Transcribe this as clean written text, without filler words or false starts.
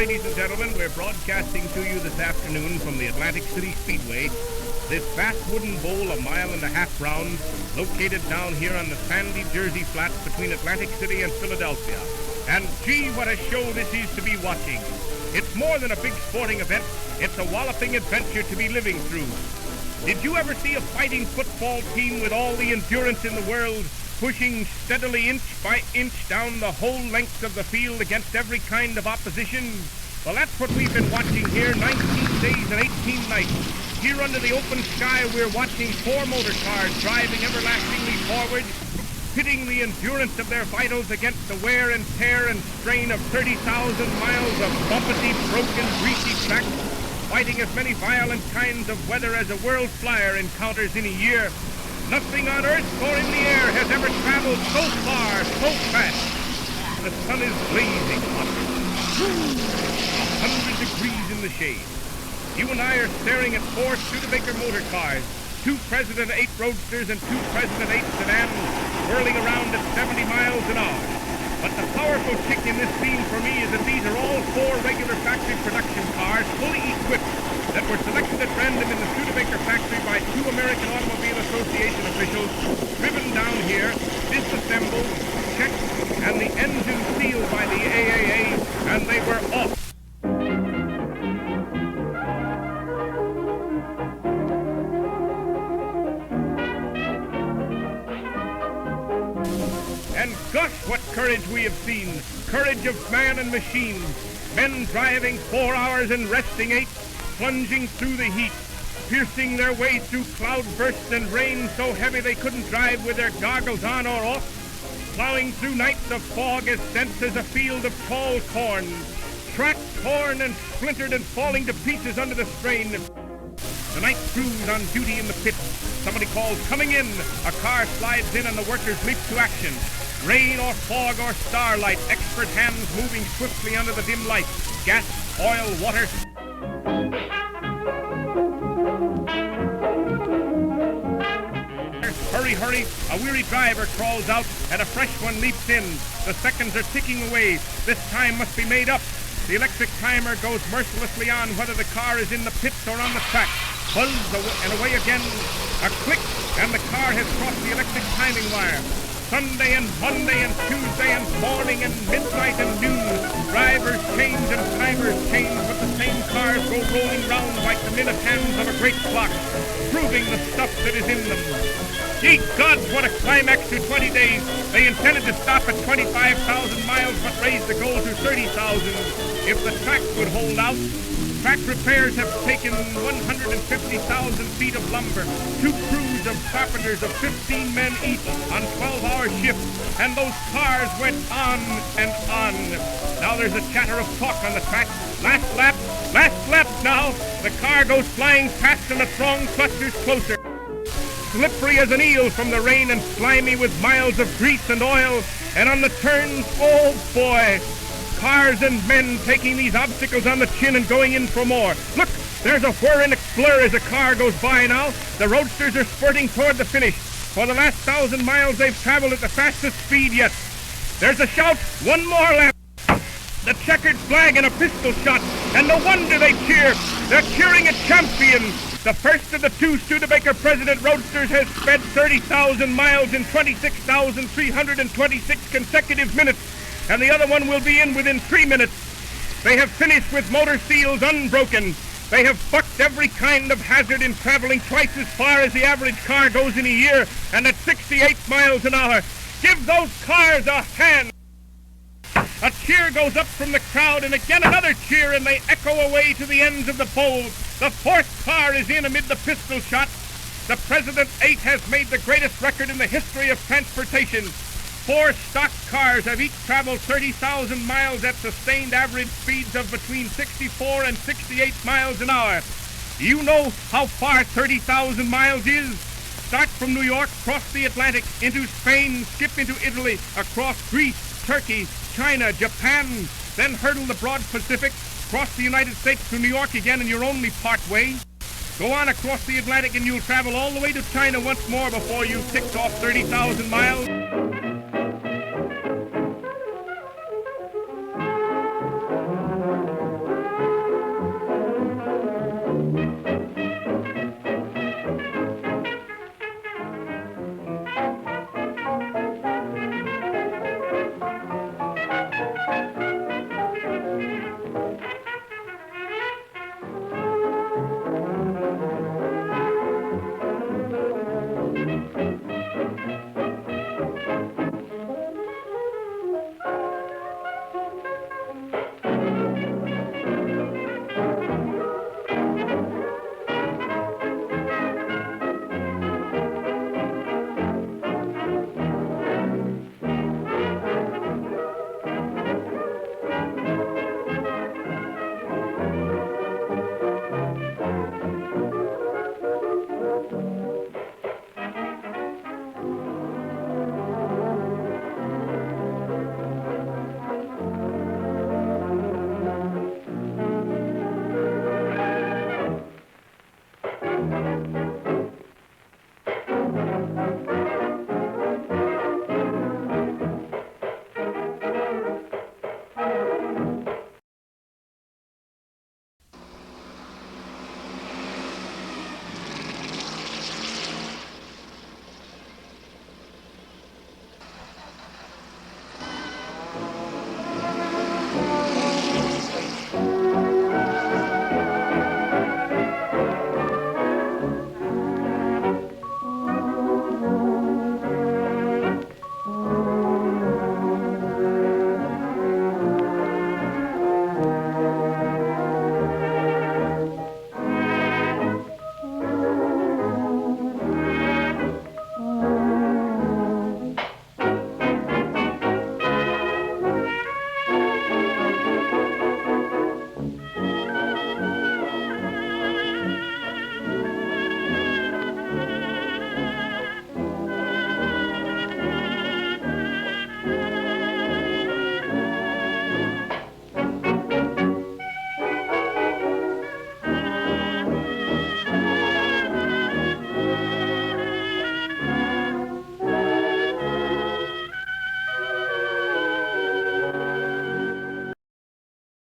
ladies and gentlemen, we're broadcasting to you this afternoon from the Atlantic City Speedway. This vast wooden bowl, a mile and a half round, located down here on the sandy Jersey flats between Atlantic City and Philadelphia. And gee, what a show this is to be watching. It's more than a big sporting event. It's a walloping adventure to be living through. Did you ever see a fighting football team with all the endurance in the world, pushing steadily inch by inch down the whole length of the field against every kind of opposition? Well, that's what we've been watching here 19 days and 18 nights. Here under the open sky, we're watching 4 motor cars driving everlastingly forward, pitting the endurance of their vitals against the wear and tear and strain of 30,000 miles of bumpety, broken, greasy tracks, fighting as many violent kinds of weather as a world flyer encounters in a year. Nothing on earth or in the air has ever traveled so far, so fast. The sun is blazing hot. 100 degrees in the shade. You and I are staring at 4 Studebaker motor cars, 2 President 8 Roadsters and 2 President 8 sedans whirling around at 70 miles an hour. But the powerful kick in this scene for me is that these are all 4 regular factory production cars, fully equipped, that were selected at random in the Studebaker factory by 2 American Automobile Association officials, driven down here, disassembled, checked, and the engine sealed by the AAA, and they were off. And gosh, what courage we have seen. Courage of man and machine. Men driving 4 hours and resting 8, plunging through the heat, piercing their way through cloud bursts and rain so heavy they couldn't drive with their goggles on or off, plowing through nights of fog as dense as a field of tall corn, tracked, torn, and splintered and falling to pieces under the strain. The night crews on duty in the pit. Somebody calls, "Coming in." A car slides in and the workers leap to action. Rain or fog or starlight, expert hands moving swiftly under the dim light. Gas, oil, water. Hurry, hurry. A weary driver crawls out and a fresh one leaps in. The seconds are ticking away. This time must be made up. The electric timer goes mercilessly on whether the car is in the pits or on the track. Buzz and away again. A click and the car has crossed the electric timing wire. Sunday and Monday and Tuesday and morning and midnight and noon. Drivers change and timers change, but the same cars go rolling round like the minute hands of a great clock, proving the stuff that is in them. Ye gods, what a climax to 20 days. They intended to stop at 25,000 miles, but raised the goal to 30,000. If the track would hold out. Track repairs have taken 150,000 feet of lumber, 2 crews of carpenters of 15 men each on 12-hour shifts, and those cars went on and on. Now there's a chatter of talk on the track. Last lap now. The car goes flying past and the throng clusters closer. Slippery as an eel from the rain and slimy with miles of grease and oil, and on the turns, oh boy! Cars and men taking these obstacles on the chin and going in for more. Look, there's a whir and a blur as a car goes by now. The roadsters are spurting toward the finish. For the last 1,000 miles, they've traveled at the fastest speed yet. There's a shout, one more lap. The checkered flag and a pistol shot, and no wonder they cheer. They're cheering a champion. The first of the 2 Studebaker President Roadsters has sped 30,000 miles in 26,326 consecutive minutes. And the other one will be in within 3 minutes. They have finished with motor seals unbroken. They have bucked every kind of hazard in traveling twice as far as the average car goes in a year, and at 68 miles an hour. Give those cars a hand. A cheer goes up from the crowd, and again another cheer, and they echo away to the ends of the bowl. The 4th car is in amid the pistol shots. The President 8 has made the greatest record in the history of transportation. 4 stock cars have each traveled 30,000 miles at sustained average speeds of between 64 and 68 miles an hour. You know how far 30,000 miles is? Start from New York, cross the Atlantic, into Spain, skip into Italy, across Greece, Turkey, China, Japan, then hurdle the broad Pacific, cross the United States to New York again, and you're only part way. Go on across the Atlantic and you'll travel all the way to China once more before you've ticked off 30,000 miles.